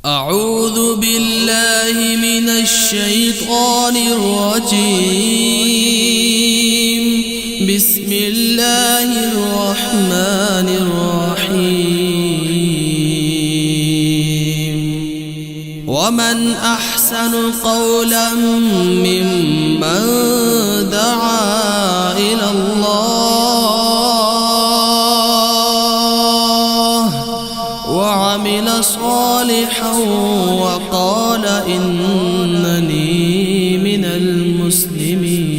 اعوذ باللہ من الشیطان الرجیم بسم اللہ الرحمن الرحیم ومن احسن قولا ممن دعا الى اللہ وعمل صالحا وقال اننی من المسلمین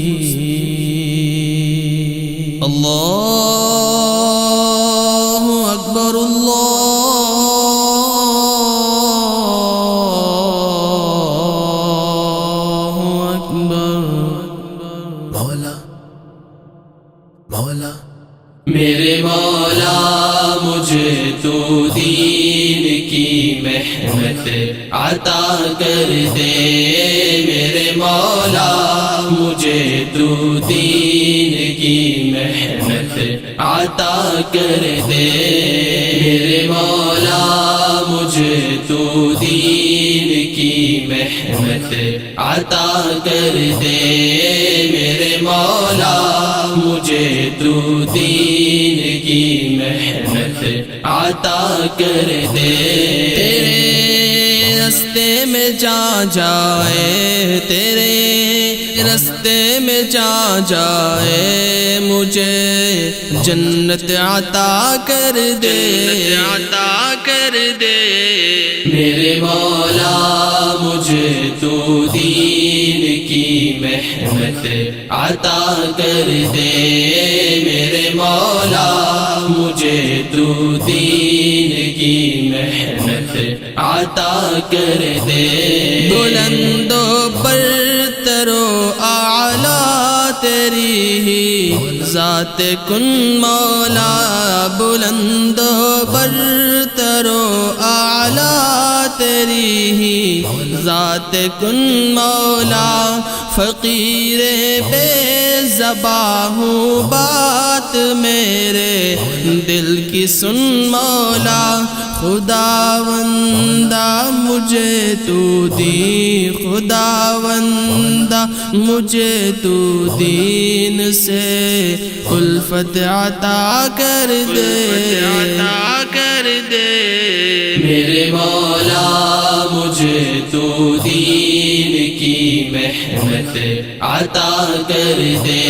اللہ اکبر اللہ اکبر مولا مولا میرے مولا مجھے تو دین کی محنت عطا کر دے میرے مولا مجھے تو دین کی محنت عطا کر دے میرے مولا مجھے تو دین کی محنت عطا کر دے میرے مولا مجھے تو دین کی محنت عطا کر دے تیرے رستے میں جا جائے تیرے رستے میں جا جائے مجھے جنت عطا کر دے عطا کر دے میرے مولا مجھے تو دین کی محنت عطا کر دے میرے مولا مجھے تو دین کی محنت عطا کر دے بلند و برتر و اعلیٰ تیری ہی ذات کن مولا بلند و برتر و اعلیٰ تیری ہی ذات کن مولا فقیر بے زباں ہوں بات میرے دل کی سن مولا خداوندہ مجھے تو دی خداوندہ مجھے تو دین سے الفت عطا کر دے عطا کر دے میرے مولا مجھے تو دین کی محنت عطا کر دے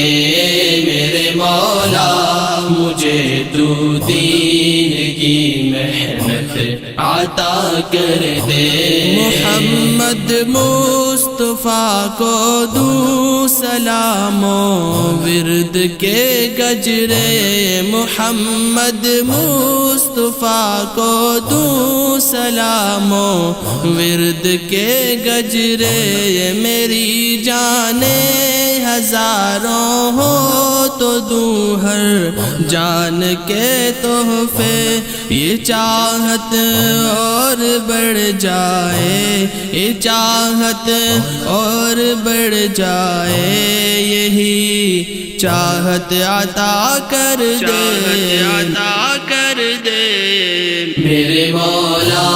میرے مولا مجھے تو دین کی محنت عطا کر دے محمد مصطفیٰ کو دو سلام و ورد کے گجرے محمد مصطفیٰ کو دو سلام و ورد کے گجرے میری جانیں ہزاروں ہو تو دوں ہر جان کے تحفے یہ چاہت اور بڑھ جائے یہ چاہت اور بڑھ جائے یہی چاہت عطا کر دے عطا کر دے میرے مولا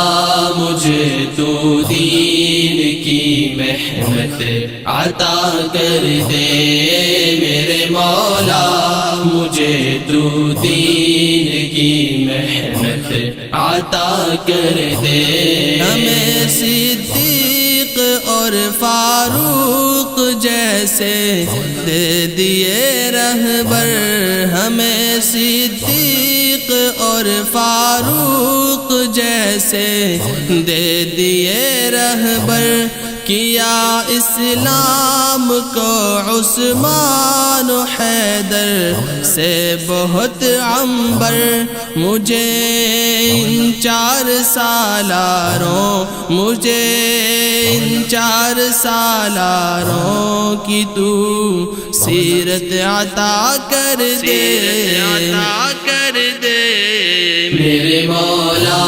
مجھے تو دین کی محنت عطا کر دے میرے مولا مجھے تو دین کی محنت عطا کر دے ہمیں صدیق اور فاروق جیسے دے دیے رہبر ہمیں صدیق اور فاروق جیسے دے دیے رہبر کیا اسلام کو عثمان و حیدر سے بہت عنبر مجھے ان 4 سالاروں مجھے ان 4 سالاروں کی تو سیرت عطا کر دے عطا کر دے میرے مولا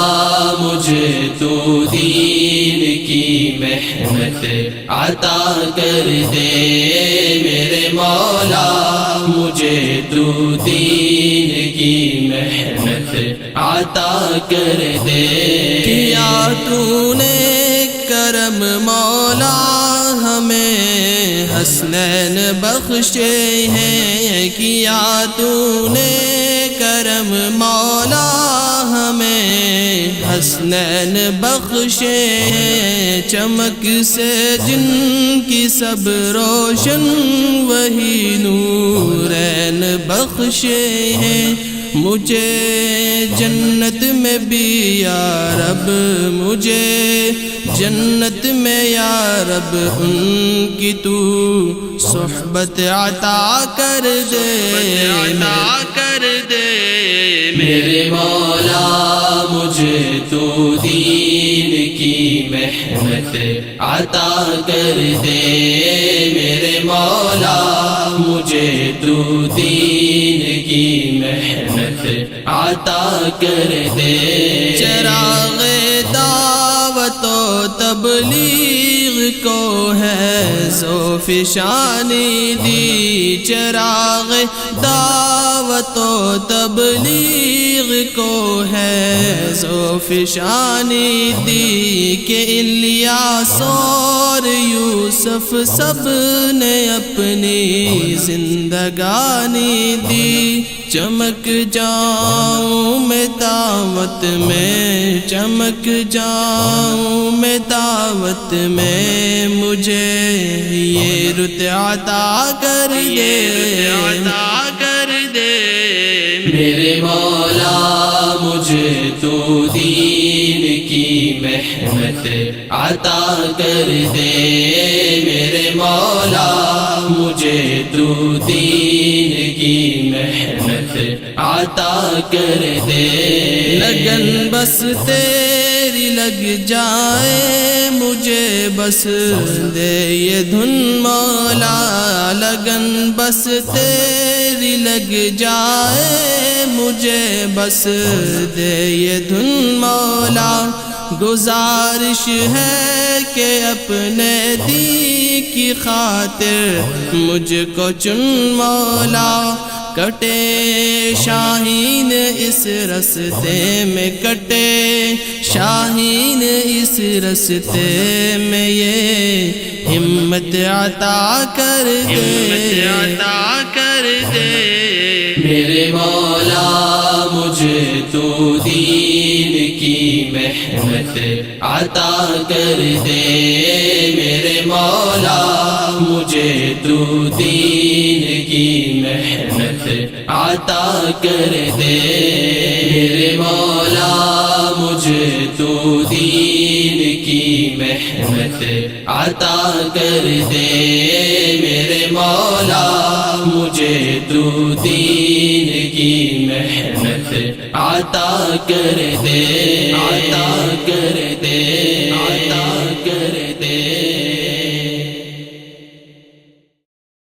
مجھے تو دین کی محنت عطا کر دے میرے مولا مجھے تو دین کی محنت عطا کر دے کیا تو نے کرم مولا ہمیں حسنین بخشے ہیں، کیا تو نے کرم مولا ہمیں حسنین بخشے ہیں، چمک سے جن کی سب روشن وہی نورین بخشے ہیں، مجھے جنت میں بھی یا رب، مجھے جنت میں یا رب ان کی تو صحبت عطا کر دے، میرے مولا مجھے تو دین کی محنت عطا کر دے، میرے مولا مجھے تو دین کی محنت عطا کر دے، چراغ دعوت و تبلیغ کو ہے ذوفشانی دی، چراغ دعوت و تبلیغ کو ہے ذوفشانی دی، کہ الیاس اور یوسف سب نے اپنی زندگانی دی، چمک جاؤں میں دعوت میں، چمک جاؤں میں دعوت میں، مجھے یہ رت عطا کر دے، میرے مولا مجھے تو دین کی محنت عطا کر دے، میرے مولا مجھے تو دین کی محنت عطا کر دے، لگن بس تیری لگ جائے، مجھے بس دے یہ دھن مولا، لگن بس تیری لگ جائے، مجھے بس دے یہ دھن مولا، گزارش ہے کہ اپنے دی کی خاطر مجھ کو چن مولا، کٹے شاہین اس رستے میں، کٹے شاہین اس رستے میں، یہ ہمت عطا کر دے، میرے مولا مجھے تو دین کی محنت عطا کر دے، میرے مولا مجھے تو دین کی محنت عطا کر دے، میرے مولا مجھے تو دین کی محنت عطا کر دے، میرے مولا مجھے تو دین کی محنت عطا کر دے، عطا کر دے۔